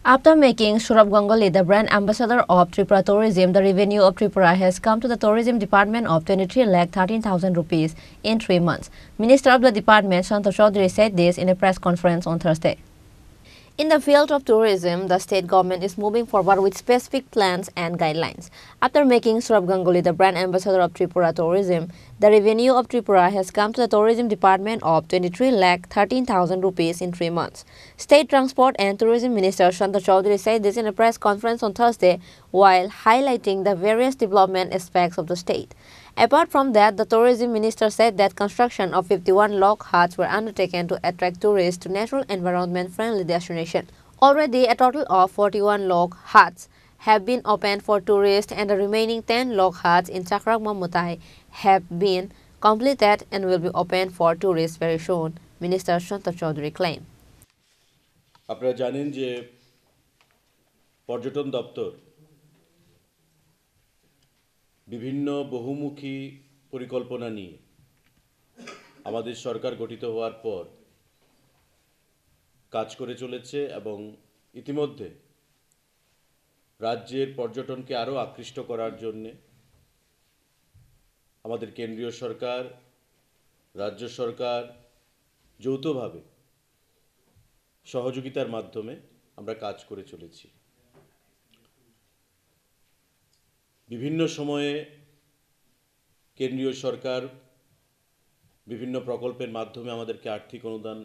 After making Saurabh Ganguly the brand ambassador of Tripura Tourism, the revenue of Tripura has come to the tourism department of 23,13,000 rupees in 3 months. Minister of the department, Santosh Chaudhary, said this in a press conference on Thursday. In the field of tourism, the state government is moving forward with specific plans and guidelines. After making Saurabh Ganguly the brand ambassador of Tripura Tourism, the revenue of Tripura has come to the tourism department of 23,13,000 rupees in 3 months. State Transport and Tourism Minister Santosh Chaudhary said this in a press conference on Thursday while highlighting the various development aspects of the state. Apart from that, the tourism minister said that construction of 51 log huts were undertaken to attract tourists to natural environment-friendly destination. Already, a total of 41 log huts have been opened for tourists and the remaining 10 log huts in Chakrak Mamutai have been completed and will be opened for tourists very soon, Minister Santosh Chaudhary claimed. আপনারা জানেন যে পর্যটন দপ্তর বিভিন্ন বহুমুখী পরিকল্পনা নিয়ে আমাদের সরকার গঠিত হওয়ার পর কাজ করে চলেছে এবং ইতিমধ্যে রাজ্যের পর্যটনকে আরও আকৃষ্ট করার জন্য আমাদের কেন্দ্রীয় সরকার রাজ্য সরকার যৌথভাবে সহযোগিতার মাধ্যমে আমরা কাজ করে চলেছি। বিভিন্ন সময়ে কেন্দ্রীয় সরকার বিভিন্ন প্রকল্পের মাধ্যমে আমাদেরকে আর্থিক অনুদান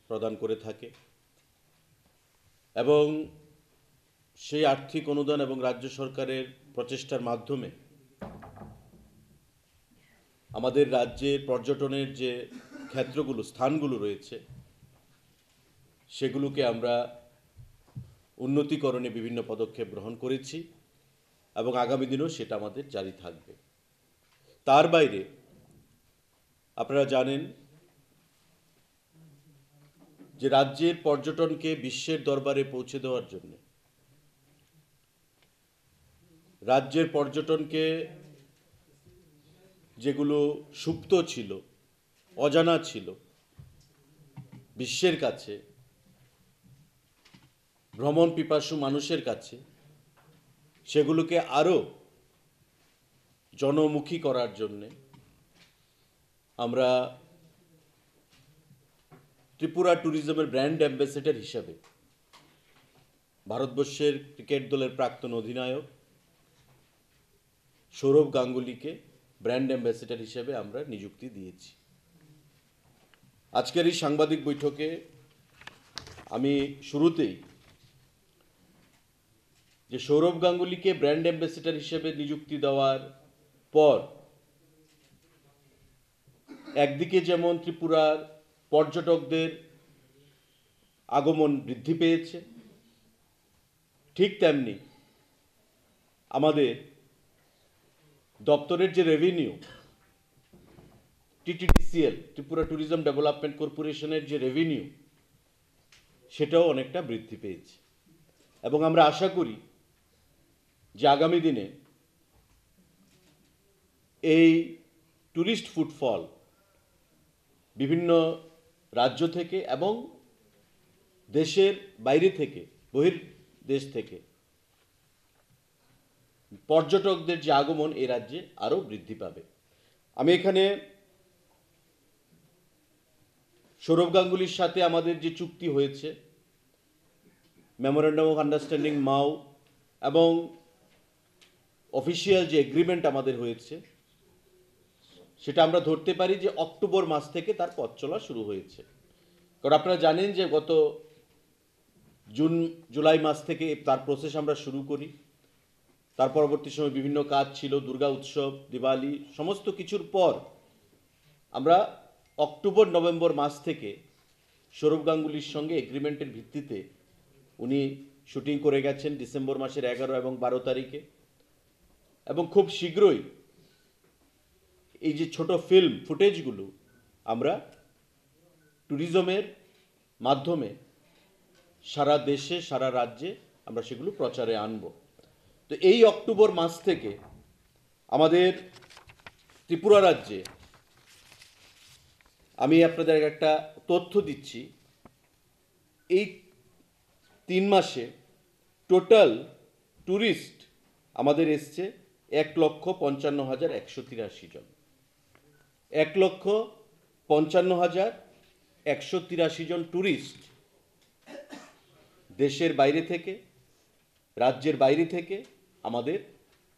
প্রদান করে থাকে এবং সেই আর্থিক অনুদান এবং রাজ্য সরকারের প্রচেষ্টার মাধ্যমে আমাদের রাজ্যের পর্যটনের যে ক্ষেত্রগুলো স্থানগুলো রয়েছে সেগুলোকে আমরা উন্নতিকরণে বিভিন্ন পদক্ষেপ গ্রহণ করেছি এবং আগামী দিনেও সেটা আমাদের জারি থাকবে। তার বাইরে আপনারা জানেন যে রাজ্যের পর্যটনকে বিশ্বের দরবারে পৌঁছে দেওয়ার জন্য রাজ্যের পর্যটনকে যেগুলো সুপ্ত ছিল অজানা ছিল বিশ্বের কাছে ভ্রমণ পিপাসু মানুষের কাছে সেগুলোকে আরও জনমুখী করার জন্য আমরা ত্রিপুরা ট্যুরিজমের ব্র্যান্ড অ্যাম্বাসেডর হিসাবে ভারতবর্ষের ক্রিকেট দলের প্রাক্তন অধিনায়ক সৌরভ গাঙ্গুলিকে ব্র্যান্ড অ্যাম্বাসেডর হিসেবে আমরা নিযুক্তি দিয়েছি। আজকের এই সাংবাদিক বৈঠকে আমি শুরুতেই যে সৌরভ গাঙ্গুলিকে ব্র্যান্ড অ্যাম্বাসেডর হিসেবে নিযুক্তি দেওয়ার পর একদিকে যেমন ত্রিপুরার পর্যটকদের আগমন বৃদ্ধি পেয়েছে, ঠিক তেমনি আমাদের দপ্তরের যে রেভিনিউ টিটিডিসিএল ত্রিপুরা ট্যুরিজম ডেভেলপমেন্ট কর্পোরেশনের যে রেভিনিউ সেটাও অনেকটা বৃদ্ধি পেয়েছে এবং আমরা আশা করি যে আগামী দিনে এই ট্যুরিস্ট ফুটফল বিভিন্ন রাজ্য থেকে এবং দেশের বাইরে থেকে বহির্দেশ থেকে পর্যটকদের যে আগমন এই রাজ্যে আরও বৃদ্ধি পাবে। আমি এখানে সৌরভ গাঙ্গুলির সাথে আমাদের যে চুক্তি হয়েছে মেমোরেন্ডাম অফ আন্ডারস্ট্যান্ডিং মাও এবং অফিসিয়াল যে এগ্রিমেন্ট আমাদের হয়েছে সেটা আমরা ধরতে পারি যে অক্টোবর মাস থেকে তার পথ চলা শুরু হয়েছে। কারণ আপনারা জানেন যে গত জুন জুলাই মাস থেকে তার প্রসেস আমরা শুরু করি। তার পরবর্তী সময় বিভিন্ন কাজ ছিল, দুর্গা উৎসব, দিওয়ালি, সমস্ত কিছুর পর আমরা অক্টোবর নভেম্বর মাস থেকে সৌরভ গাঙ্গুলির সঙ্গে এগ্রিমেন্টের ভিত্তিতে উনি শুটিং করে গেছেন ডিসেম্বর মাসের 11 এবং 12 তারিখে এবং খুব শীঘ্রই এই যে ছোট ফিল্ম ফুটেজগুলো আমরা ট্যুরিজমের মাধ্যমে সারা দেশে সারা রাজ্যে আমরা সেগুলো প্রচারে আনব। তো এই অক্টোবর মাস থেকে আমাদের ত্রিপুরা রাজ্যে আমি আপনাদের একটা তথ্য দিচ্ছি, এই 3 মাসে টোটাল ট্যুরিস্ট আমাদের এসছে 1,55,183 জন। 1,55,183 জন ট্যুরিস্ট দেশের বাইরে থেকে, রাজ্যের বাইরে থেকে আমাদের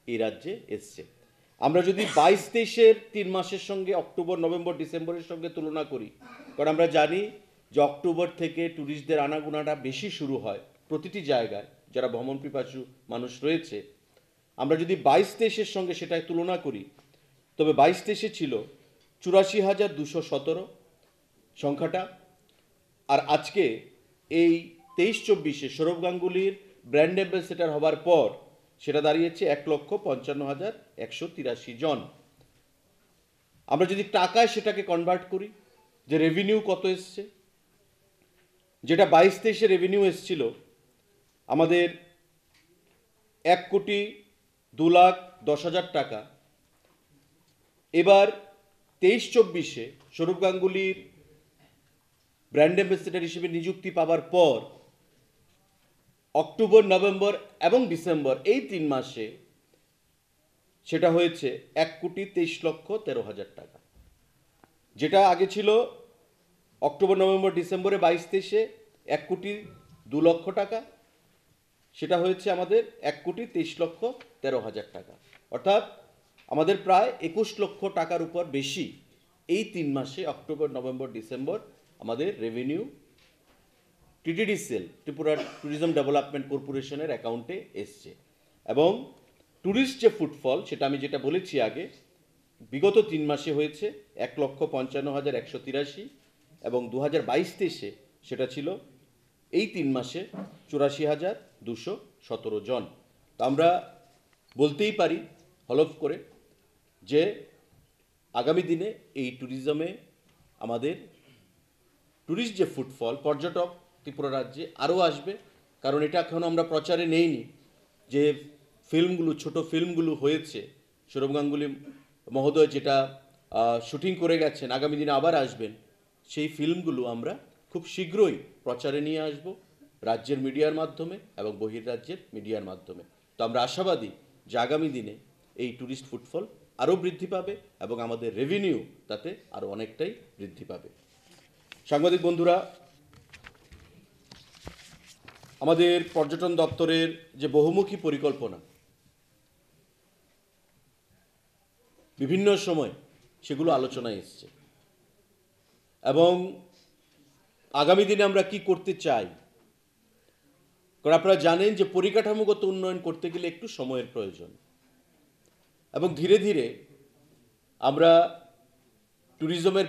এই রাজ্যে এসছে। আমরা যদি 22-23-এর 3 মাসের সঙ্গে অক্টোবর, নভেম্বর, ডিসেম্বরের সঙ্গে তুলনা করি, কারণ আমরা জানি যে অক্টোবর থেকে ট্যুরিস্টদের আনাগোনাটা বেশি শুরু হয় প্রতিটি জায়গায় যারা ভ্রমণ পিপাসু মানুষ রয়েছে। আমরা যদি 22-23-এর সঙ্গে সেটাই তুলনা করি, তবে 22-23-এ ছিল 84,217 সংখ্যাটা, আর আজকে এই 23-24-এ সৌরভ গাঙ্গুলির ব্র্যান্ড অ্যাম্বাসেডর হবার পর সেটা দাঁড়িয়েছে 1,55,183 জন। আমরা যদি টাকায় সেটাকে কনভার্ট করি, যে রেভিনিউ কত এসছে, যেটা 22-23-এ রেভিনিউ এসছিল আমাদের 1,02,10,000 টাকা, এবার 23-24-এ সৌরভ গাঙ্গুলির ব্র্যান্ড অ্যাম্বাসেডর হিসেবে নিযুক্তি পাবার পর অক্টোবর, নভেম্বর এবং ডিসেম্বর এই 3 মাসে সেটা হয়েছে 1,23,13,000 টাকা। যেটা আগে ছিল অক্টোবর, নভেম্বর, ডিসেম্বরে 22-23-এ 1,02,00,000 টাকা, সেটা হয়েছে আমাদের 1,23,13,000 টাকা। অর্থাৎ আমাদের প্রায় 21 লক্ষ টাকার উপর বেশি এই 3 মাসে অক্টোবর, নভেম্বর, ডিসেম্বর আমাদের রেভিনিউ টিটিডিসিএল, ত্রিপুরা ট্যুরিজম ডেভেলপমেন্ট কর্পোরেশনের অ্যাকাউন্টে এসছে। এবং ট্যুরিস্ট যে ফুটফল, সেটা আমি যেটা বলেছি আগে, বিগত 3 মাসে হয়েছে 1,55,183, এবং 2022-23-এ সেটা ছিল এই 3 মাসে 84,217 জন। তো আমরা বলতেই পারি হলফ করে যে আগামী দিনে এই ট্যুরিজমে আমাদের ট্যুরিস্ট যে ফুটফল, পর্যটক ত্রিপুরা রাজ্যে আরও আসবে। কারণ এটা এখনও আমরা প্রচারে নেইনি যে ফিল্মগুলো, ছোট ফিল্মগুলো হয়েছে, সৌরভ গাঙ্গুলি মহোদয় যেটা শুটিং করে গেছেন, আগামী দিনে আবার আসবেন, সেই ফিল্মগুলো আমরা খুব শীঘ্রই প্রচারে নিয়ে আসব রাজ্যের মিডিয়ার মাধ্যমে এবং বহির্রাজ্যের মিডিয়ার মাধ্যমে। তো আমরা আশাবাদী যে আগামী দিনে এই ট্যুরিস্ট ফুটফল আরও বৃদ্ধি পাবে এবং আমাদের রেভিনিউ তাতে আরও অনেকটাই বৃদ্ধি পাবে। সাংবাদিক বন্ধুরা, আমাদের পর্যটন দপ্তরের যে বহুমুখী পরিকল্পনা, বিভিন্ন সময় সেগুলো আলোচনায় এসছে, এবং আগামী দিনে আমরা কি করতে চাই। কারণ আপনারা জানেন যে পরিকাঠামোগত উন্নয়ন করতে গেলে একটু সময়ের প্রয়োজন, এবং ধীরে ধীরে আমরা ট্যুরিজমের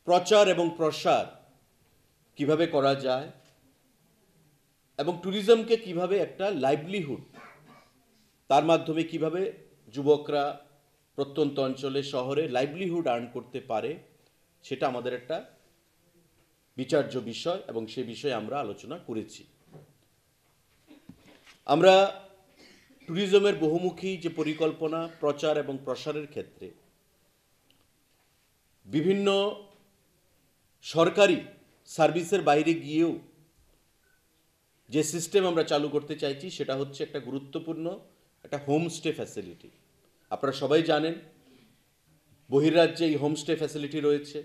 প্রচার এবং প্রসার কিভাবে করা যায় এবং ট্যুরিজমকে কিভাবে একটা লাইভলিহুড, তার মাধ্যমে কিভাবে যুবকরা প্রত্যন্ত অঞ্চলে, শহরে লাইভলিহুড আর্ন করতে পারে, সেটা আমাদের একটা বিচার্য বিষয়, এবং সে বিষয়ে আমরা আলোচনা করেছি। আমরা ট্যুরিজমের বহুমুখী যে পরিকল্পনা, প্রচার এবং প্রসারের ক্ষেত্রে বিভিন্ন সরকারি সার্ভিসের বাইরে গিয়েও যে সিস্টেম আমরা চালু করতে চাইছি, সেটা হচ্ছে একটা গুরুত্বপূর্ণ একটা হোমস্টে ফ্যাসিলিটি। আপনারা সবাই জানেন বহির্রাজ্যে এই হোমস্টে ফ্যাসিলিটি রয়েছে,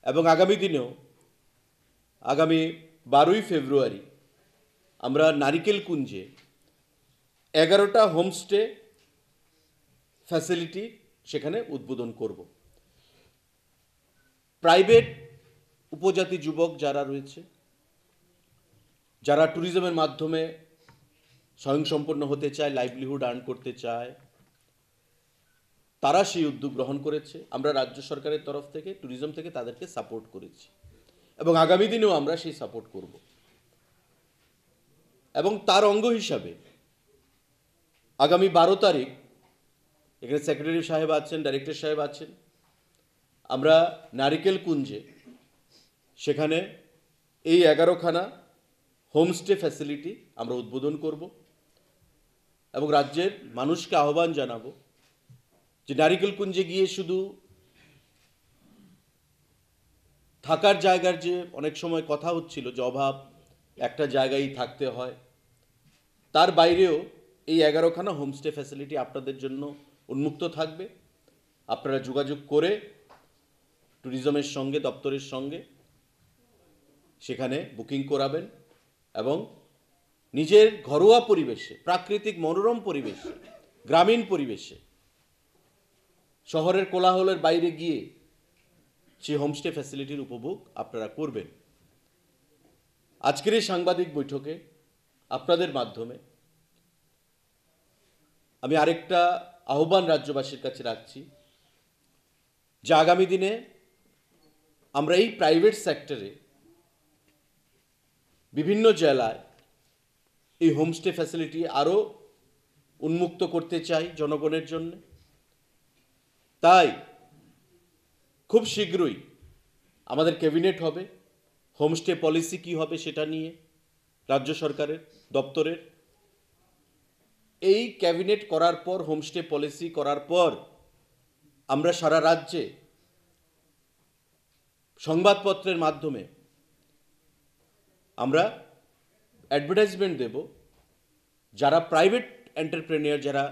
এবং আগামী দিনেও, আগামী 12ই ফেব্রুয়ারি আমরা নারিকেল কুঞ্জে 11টা হোমস্টে ফ্যাসিলিটি সেখানে উদ্বোধন করব। প্রাইভেট উপজাতি যুবক যারা রয়েছে, যারা ট্যুরিজমের মাধ্যমে স্বয়ংসম্পন্ন হতে চায়, লাইভলিহুড আর্ন করতে চায়, তারা সেই উদ্যোগ গ্রহণ করেছে। আমরা রাজ্য সরকারের তরফ থেকে, ট্যুরিজম থেকে তাদেরকে সাপোর্ট করেছি, এবং আগামী দিনেও আমরা সেই সাপোর্ট করব। এবং তার অঙ্গ হিসাবে আগামী 12 তারিখ এখানে সেক্রেটারি সাহেব আছেন, ডাইরেক্টর সাহেব আছেন, আমরা নারিকেল কুঞ্জে সেখানে এই 11খানা হোমস্টে ফ্যাসিলিটি আমরা উদ্বোধন করব, এবং রাজ্যের মানুষকে আহ্বান জানাবো যে নারিকেল কুঞ্জে গিয়ে শুধু থাকার জায়গার যে অনেক সময় কথা হচ্ছিল যে অভাব, একটা জায়গায় থাকতে হয়। তার বাইরেও এই 11খানা হোমস্টে ফ্যাসিলিটি আপনাদের জন্য উন্মুক্ত থাকবে। আপনারা যোগাযোগ করে ট্যুরিজমের সঙ্গে, দপ্তরের সঙ্গে সেখানে বুকিং করাবেন এবং নিজের ঘরোয়া পরিবেশে, প্রাকৃতিক মনোরম পরিবেশে, গ্রামীণ পরিবেশে, শহরের কোলাহলের বাইরে গিয়ে সেই হোমস্টে ফ্যাসিলিটির উপভোগ আপনারা করবেন। আজকের এই সাংবাদিক বৈঠকে আপনাদের মাধ্যমে আমি আরেকটা আহ্বান রাজ্যবাসীর কাছে রাখছি যে আগামী দিনে আমরা এই প্রাইভেট সেক্টরে বিভিন্ন জেলায় এই হোমস্টে ফ্যাসিলিটি আরও উন্মুক্ত করতে চাই জনগণের জন্য। তাই খুব শীঘ্রই আমাদের ক্যাবিনেট হবে, হোমস্টে পলিসি কী হবে সেটা নিয়ে রাজ্য সরকারের দপ্তরের। এই ক্যাবিনেট করার পর, হোমস্টে পলিসি করার পর আমরা সারা রাজ্যে সংবাদপত্রের মাধ্যমে আমরা অ্যাডভার্টাইজমেন্ট দেব, যারা প্রাইভেট এন্টারপ্রেনিয়ার, যারা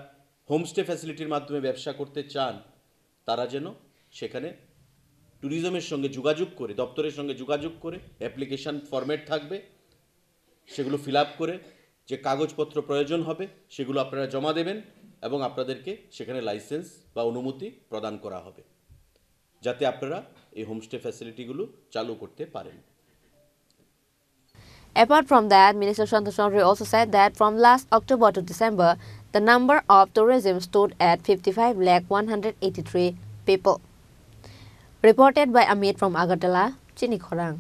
হোমস্টে ফ্যাসিলিটির মাধ্যমে ব্যবসা করতে চান, তারা যেন সেখানে ট্যুরিজমের সঙ্গে যোগাযোগ করে, দপ্তরের সঙ্গে যোগাযোগ করে, অ্যাপ্লিকেশান ফরম্যাট থাকবে, সেগুলো ফিল আপ করে যে কাগজপত্র প্রয়োজন হবে সেগুলো আপনারা জমা দেবেন এবং আপনাদেরকে সেখানে লাইসেন্স বা অনুমতি প্রদান করা হবে, যাতে আপনারা এই হোমস্টে ফ্যাসিলিটিগুলো চালু করতে পারেন। Apart from that, Minister Santosh Choudhury also said that from last October to December, the number of tourism stood at 55,183 people. Reported by Amit from Agartala, Chini Khorang.